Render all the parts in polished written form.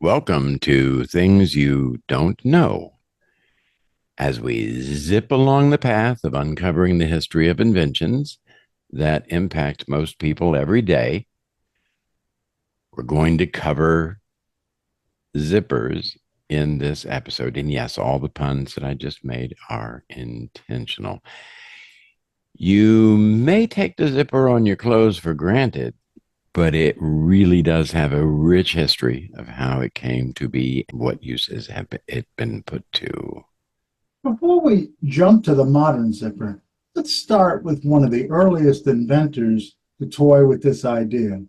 Welcome to Things You Don't Know. As we zip along the path of uncovering the history of inventions that impact most people every day, we're going to cover zippers in this episode. And yes, all the puns that I just made are intentional. You may take the zipper on your clothes for granted, but it really does have a rich history of how it came to be, what uses have it been put to. Before we jump to the modern zipper, let's start with one of the earliest inventors to toy with this idea,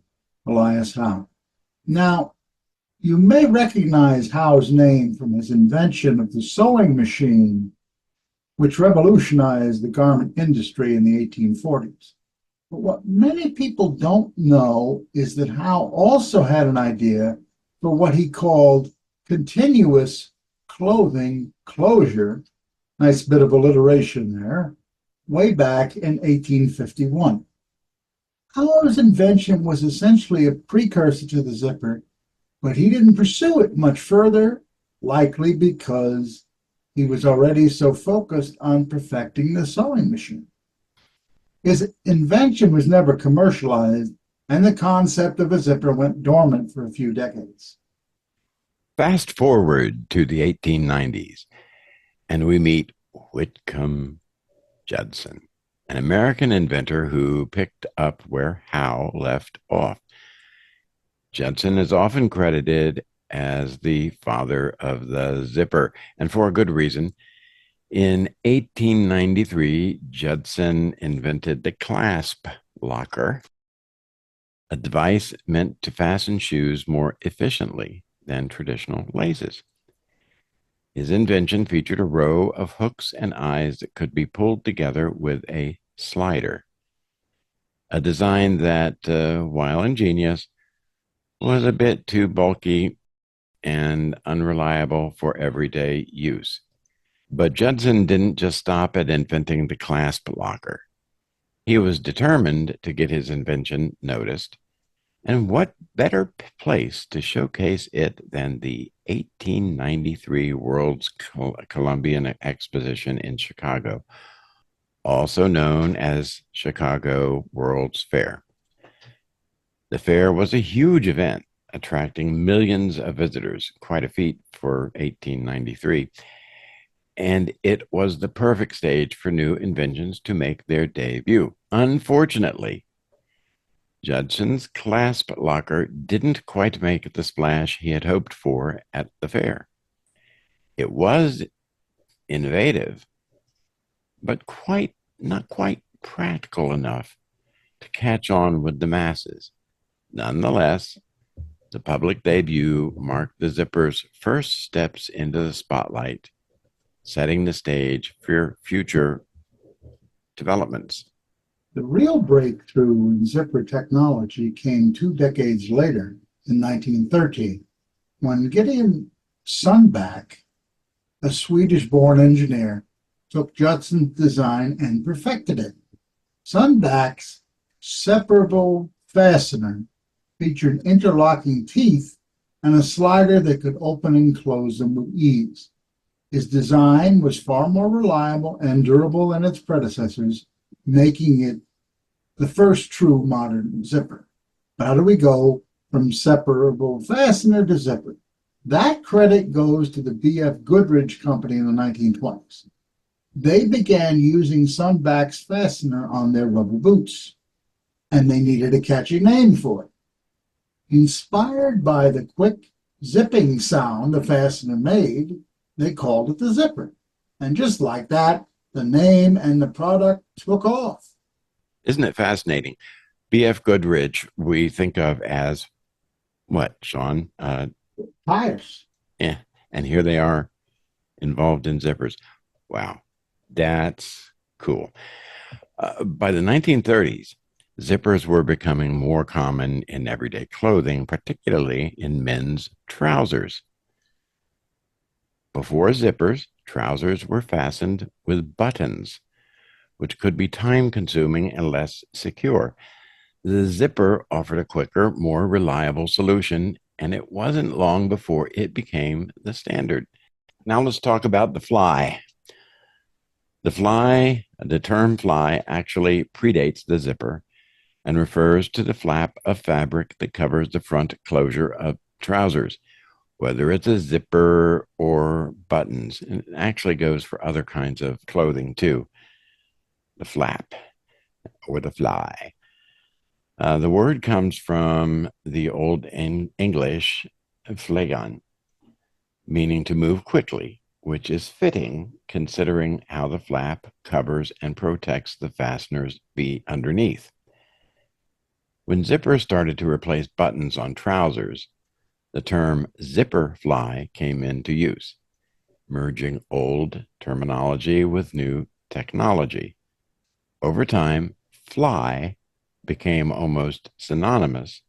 Elias Howe. Now, you may recognize Howe's name from his invention of the sewing machine, which revolutionized the garment industry in the 1840s. But what many people don't know is that Howe also had an idea for what he called continuous clothing closure. Nice bit of alliteration there, way back in 1851. Howe's invention was essentially a precursor to the zipper, but he didn't pursue it much further, likely because he was already so focused on perfecting the sewing machine. His invention was never commercialized, and the concept of a zipper went dormant for a few decades. Fast forward to the 1890s, and we meet Whitcomb Judson, an American inventor who picked up where Howe left off. Judson is often credited as the father of the zipper, and for a good reason. In 1893, Judson invented the clasp locker, a device meant to fasten shoes more efficiently than traditional laces. His invention featured a row of hooks and eyes that could be pulled together with a slider, a design that, while ingenious, was a bit too bulky and unreliable for everyday use. But Judson didn't just stop at inventing the clasp locker. He was determined to get his invention noticed. And what better place to showcase it than the 1893 World's Columbian Exposition in Chicago, also known as Chicago World's Fair. The fair was a huge event, attracting millions of visitors, quite a feat for 1893. And it was the perfect stage for new inventions to make their debut. Unfortunately, Judson's clasp locker didn't quite make the splash he had hoped for at the fair. It was innovative, but not quite practical enough to catch on with the masses. Nonetheless, the public debut marked the zipper's first steps into the spotlight, setting the stage for future developments. The real breakthrough in zipper technology came 2 decades later in 1913 when Gideon Sundback, a Swedish-born engineer, took Judson's design and perfected it. Sundback's separable fastener featured interlocking teeth and a slider that could open and close them with ease. His design was far more reliable and durable than its predecessors, making it the first true modern zipper. How do we go from separable fastener to zipper? That credit goes to the B.F. Goodrich Company in the 1920s. They began using Sundback's fastener on their rubber boots, and they needed a catchy name for it. Inspired by the quick zipping sound the fastener made, they called it the zipper. And just like that, the name and the product took off. Isn't it fascinating? B.F. Goodrich, we think of as what, Sean? Tires. Yeah. And here they are involved in zippers. Wow. That's cool. By the 1930s, zippers were becoming more common in everyday clothing, particularly in men's trousers. Before zippers, trousers were fastened with buttons, which could be time-consuming and less secure. The zipper offered a quicker, more reliable solution and it wasn't long before it became the standard. Now let's talk about the fly. The term fly actually predates the zipper and refers to the flap of fabric that covers the front closure of trousers, whether it's a zipper or buttons. And it actually goes for other kinds of clothing too. The flap or the fly. The word comes from the Old English phlegon, meaning to move quickly, which is fitting considering how the flap covers and protects the fasteners be underneath. When zippers started to replace buttons on trousers, the term zipper fly came into use, merging old terminology with new technology. Over time, fly became almost synonymous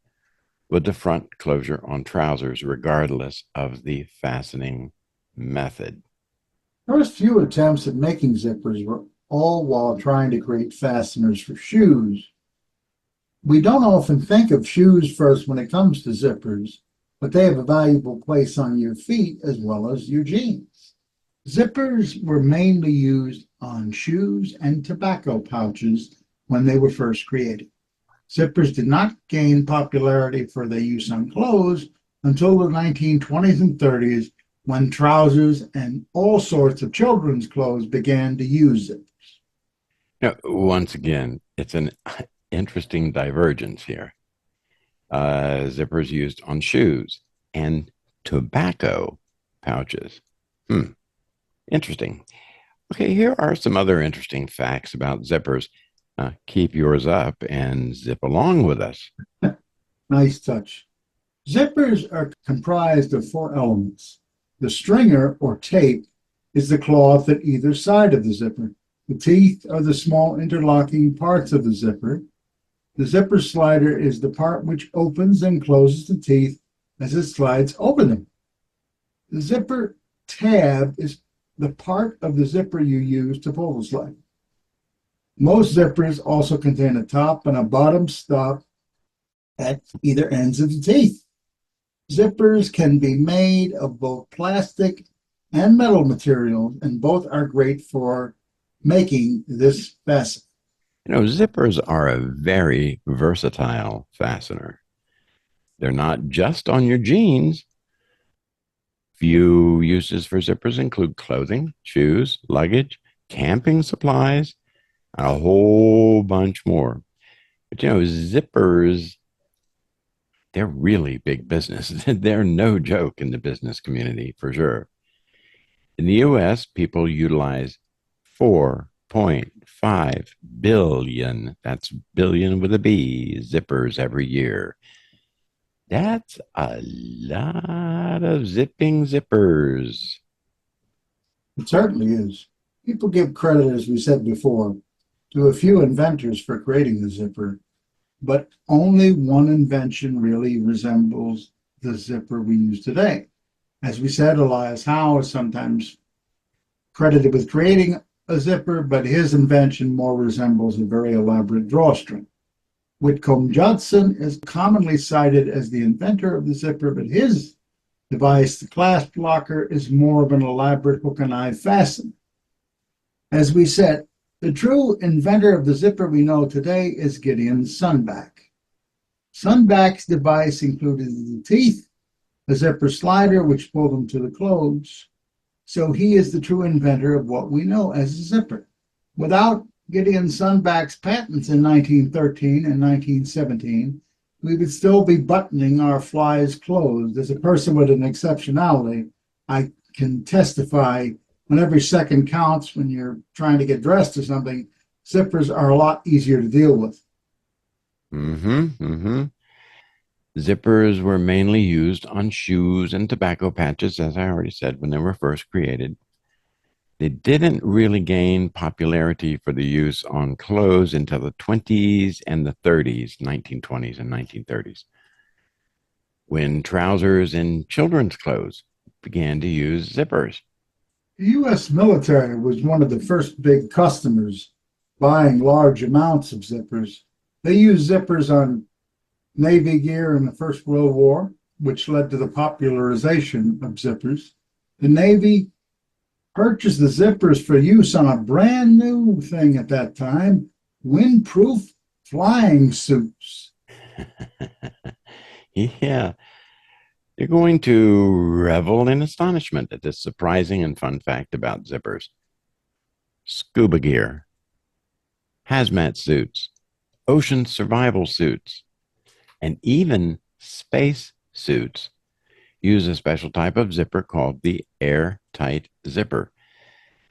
with the front closure on trousers, regardless of the fastening method. First few attempts at making zippers were all while trying to create fasteners for shoes. We don't often think of shoes first when it comes to zippers, but they have a valuable place on your feet as well as your jeans. Zippers were mainly used on shoes and tobacco pouches when they were first created. Zippers did not gain popularity for their use on clothes until the 1920s and 30s, when trousers and all sorts of children's clothes began to use zippers. Now, once again, it's an interesting divergence here. Zippers used on shoes and tobacco pouches. Interesting. Okay, here are some other interesting facts about zippers. Keep yours up and zip along with us. Nice touch. Zippers are comprised of four elements. The stringer, or tape, is the cloth at either side of the zipper. The teeth are the small interlocking parts of the zipper. The zipper slider is the part which opens and closes the teeth as it slides over them. The zipper tab is the part of the zipper you use to pull the slide. Most zippers also contain a top and a bottom stop at either ends of the teeth. Zippers can be made of both plastic and metal materials, and both are great for making this fastener. Zippers are a very versatile fastener. They're not just on your jeans. Few uses for zippers include clothing, shoes, luggage, camping supplies, and a whole bunch more. But zippers, they're really big business. They're no joke in the business community for sure. In the US, people utilize 4.5 billion, that's billion with a B, zippers every year. That's a lot of zipping zippers. It certainly is. People give credit, as we said before, to a few inventors for creating the zipper, but only one invention really resembles the zipper we use today. As we said, Elias Howe is sometimes credited with creating a zipper, but his invention more resembles a very elaborate drawstring. Whitcomb Judson is commonly cited as the inventor of the zipper, but his device, the clasp locker, is more of an elaborate hook and eye fastener. As we said, the true inventor of the zipper we know today is Gideon Sunback. Sunback's device included the teeth, a zipper slider which pulled them to the clothes, so he is the true inventor of what we know as a zipper. Without Gideon Sunback's patents in 1913 and 1917, we would still be buttoning our flies closed. As a person with an exceptionality, I can testify when every second counts when you're trying to get dressed or something, zippers are a lot easier to deal with. Zippers were mainly used on shoes and tobacco patches, as I already said, when they were first created. They didn't really gain popularity for the use on clothes until the 20s and the 30s, 1920s and 1930s, when trousers and children's clothes began to use zippers. The U.S. military was one of the first big customers buying large amounts of zippers. They used zippers on Navy gear in the First World War. which led to the popularization of zippers. The Navy purchased the zippers for use on a brand new thing at that time, windproof flying suits. Yeah, you're going to revel in astonishment at this surprising and fun fact about zippers. Scuba gear, hazmat suits, ocean survival suits, and even space suits use a special type of zipper called the airtight zipper.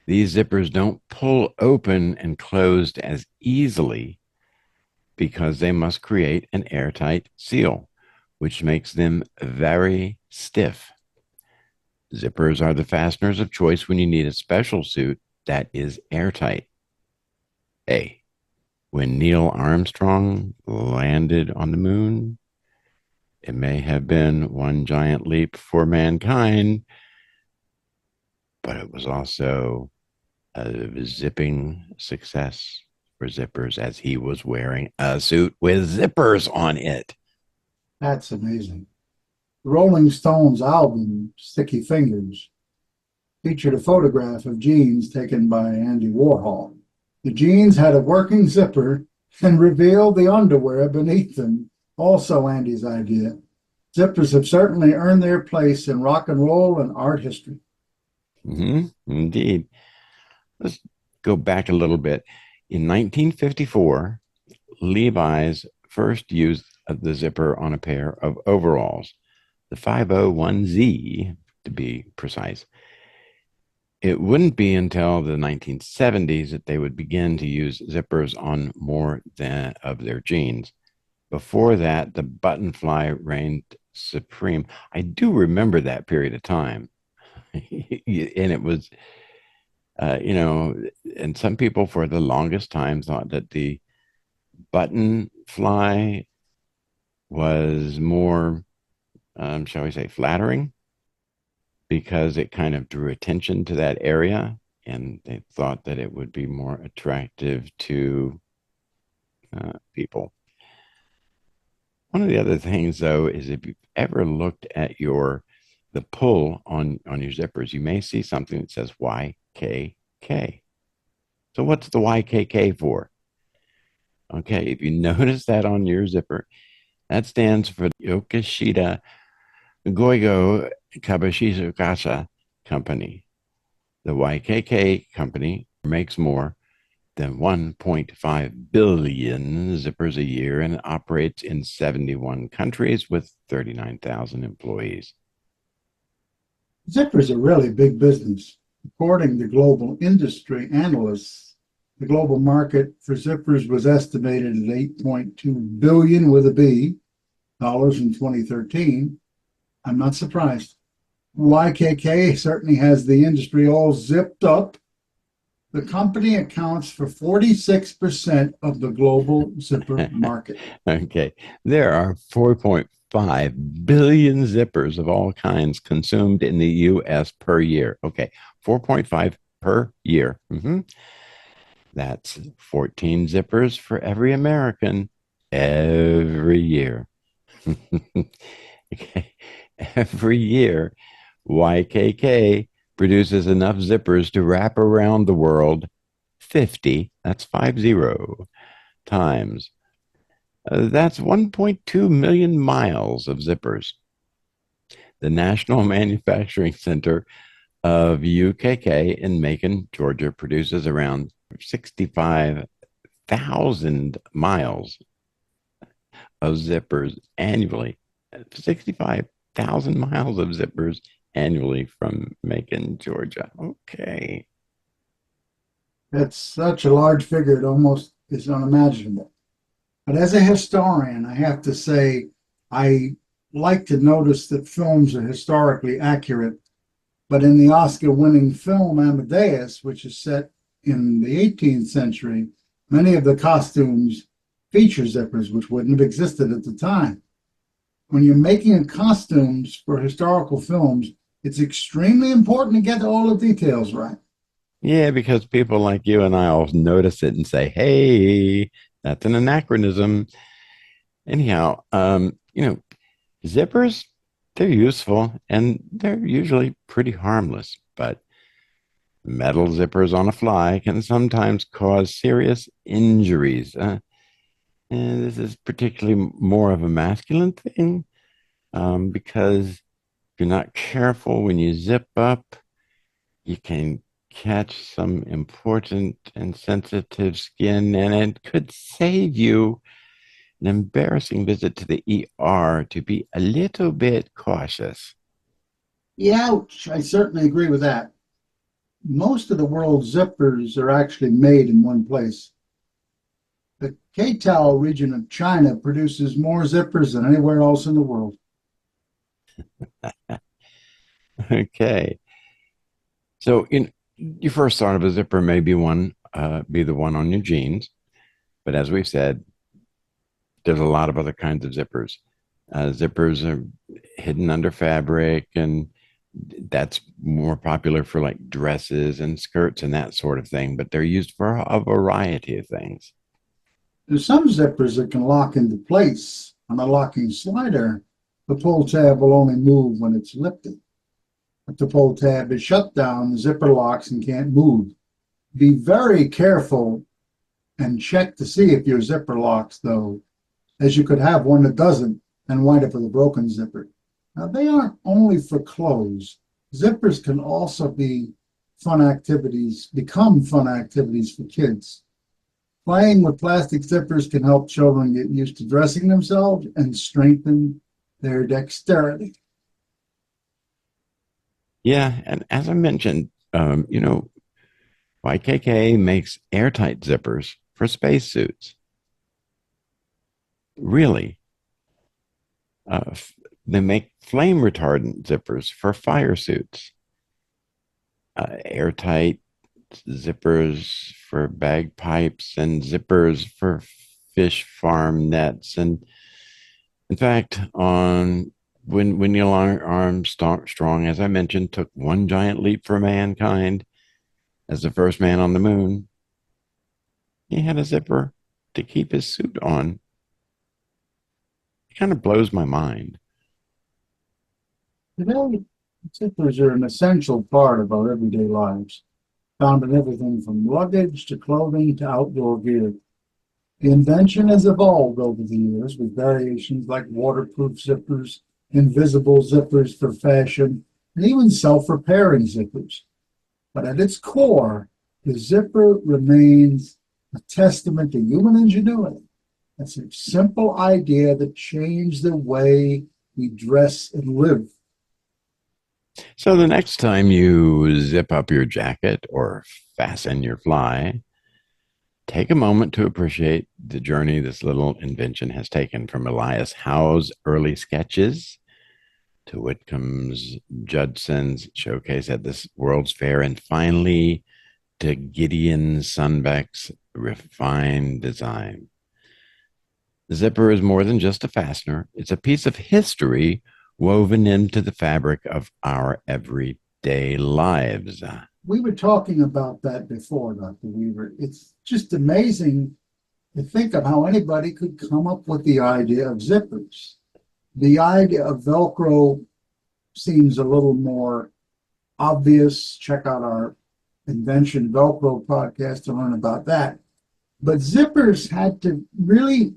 These zippers don't pull open and close as easily because they must create an airtight seal, which makes them very stiff. Zippers are the fasteners of choice when you need a special suit that is airtight. A. When Neil Armstrong landed on the moon, it may have been one giant leap for mankind, but it was also a zipping success for zippers as he was wearing a suit with zippers on it. That's amazing. The Rolling Stones album, Sticky Fingers, featured a photograph of jeans taken by Andy Warhol. The jeans had a working zipper and revealed the underwear beneath them, also Andy's idea. Zippers have certainly earned their place in rock and roll and art history. Indeed. Let's go back a little bit. In 1954, Levi's first used the zipper on a pair of overalls, the 501Z to be precise. It wouldn't be until the 1970s that they would begin to use zippers on more than of their jeans. Before that, the button fly reigned supreme. I do remember that period of time. And it was, and some people for the longest time thought that the button fly was more, shall we say, flattering because it kind of drew attention to that area, and they thought that it would be more attractive to people. One of the other things, though, is if you've ever looked at the pull on your zippers, you may see something that says YKK. So what's the YKK for? Okay, if you notice that on your zipper, that stands for Yokoshida Goigo Kabashizukasa Company. The YKK company makes more than 1.5 billion zippers a year and operates in 71 countries with 39,000 employees. Zippers are really big business. According to global industry analysts, the global market for zippers was estimated at 8.2 billion with a B dollars in 2013. I'm not surprised. YKK certainly has the industry all zipped up. The company accounts for 46% of the global zipper market. Okay, there are 4.5 billion zippers of all kinds consumed in the US per year. Okay, 4.5 per year. That's 14 zippers for every American every year. Okay. Every year, YKK produces enough zippers to wrap around the world 50, that's 50 times. That's 1.2 million miles of zippers. The National Manufacturing Center of UKK in Macon, Georgia, produces around 65,000 miles of zippers annually. 65,000 miles of zippers annually from Macon, Georgia. Okay. That's such a large figure, it almost is unimaginable. But as a historian, I have to say, I like to notice that films are historically accurate. But in the Oscar-winning film Amadeus, which is set in the 18th century, many of the costumes feature zippers, which wouldn't have existed at the time. When you're making costumes for historical films, it's extremely important to get all the details right. Yeah, because people like you and I will notice it and say, hey, that's an anachronism. Anyhow, zippers, They're useful and they're usually pretty harmless, but metal zippers on a fly can sometimes cause serious injuries. And this is particularly more of a masculine thing because if you're not careful when you zip up, you can catch some important and sensitive skin, and it could save you an embarrassing visit to the ER to be a little bit cautious. Yeah, I certainly agree with that. Most of the world's zippers are actually made in one place. The K-Tao region of China produces more zippers than anywhere else in the world. Okay. So you first thought of a zipper may be the one on your jeans, but as we've said, there's a lot of other kinds of zippers. Zippers are hidden under fabric, and that's more popular for like dresses and skirts and that sort of thing, but they're used for a variety of things. There's some zippers that can lock into place. On a locking slider, the pull tab will only move when it's lifted. If the pull tab is shut down, the zipper locks and can't move. Be very careful and check to see if your zipper locks, though, as you could have one that doesn't and wind up with a broken zipper. Now, they aren't only for clothes. Zippers can also become fun activities for kids. Playing with plastic zippers can help children get used to dressing themselves and strengthen their dexterity. Yeah, and as I mentioned, YKK makes airtight zippers for spacesuits. Really, uh, they make flame retardant zippers for fire suits. Airtight zippers for bagpipes and zippers for fish farm nets. And in fact, on when Neil Armstrong, as I mentioned, took one giant leap for mankind as the first man on the moon, he had a zipper to keep his suit on. It kind of blows my mind. Today, zippers are an essential part of our everyday lives, found in everything from luggage to clothing to outdoor gear. The invention has evolved over the years with variations like waterproof zippers, invisible zippers for fashion, and even self-repairing zippers. But at its core, the zipper remains a testament to human ingenuity. It's a simple idea that changed the way we dress and live. So the next time you zip up your jacket or fasten your fly, take a moment to appreciate the journey this little invention has taken from Elias Howe's early sketches to Whitcomb's Judson's showcase at this World's Fair, and finally to Gideon Sunbeck's refined design. The zipper is more than just a fastener, it's a piece of history woven into the fabric of our everyday lives. We were talking about that before, Dr. Weaver. It's just amazing to think of how anybody could come up with the idea of zippers. The idea of Velcro seems a little more obvious. Check out our Invention Velcro podcast to learn about that. But zippers had to really,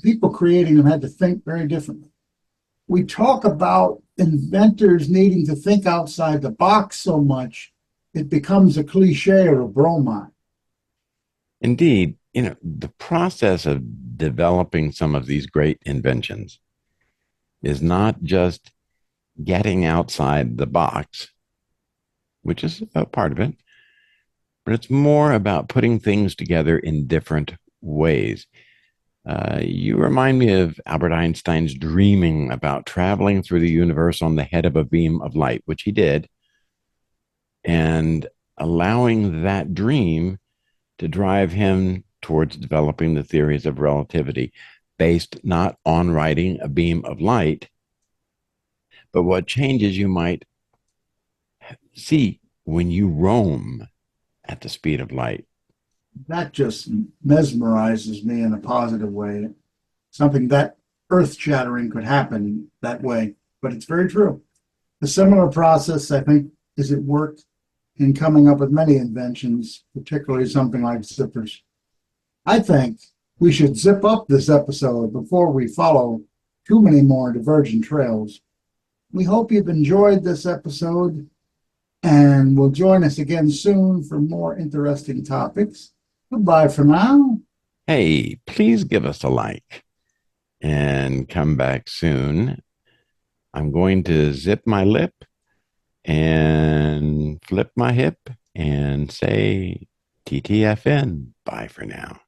people creating them had to think very differently. We talk about inventors needing to think outside the box so much, it becomes a cliche or a bromide. Indeed, the process of developing some of these great inventions is not just getting outside the box, which is a part of it, but it's more about putting things together in different ways. You remind me of Albert Einstein's dreaming about traveling through the universe on the head of a beam of light, which he did, and allowing that dream to drive him towards developing the theories of relativity based not on riding a beam of light, but what changes you might see when you roam at the speed of light. That just mesmerizes me in a positive way. Something that earth shattering could happen that way. but it's very true. A similar process, I think, is at work in coming up with many inventions, particularly something like zippers. I think we should zip up this episode before we follow too many more divergent trails. We hope you've enjoyed this episode and will join us again soon for more interesting topics. Goodbye for now. Hey, please give us a like and come back soon. I'm going to zip my lip and flip my hip and say TTFN. Bye for now.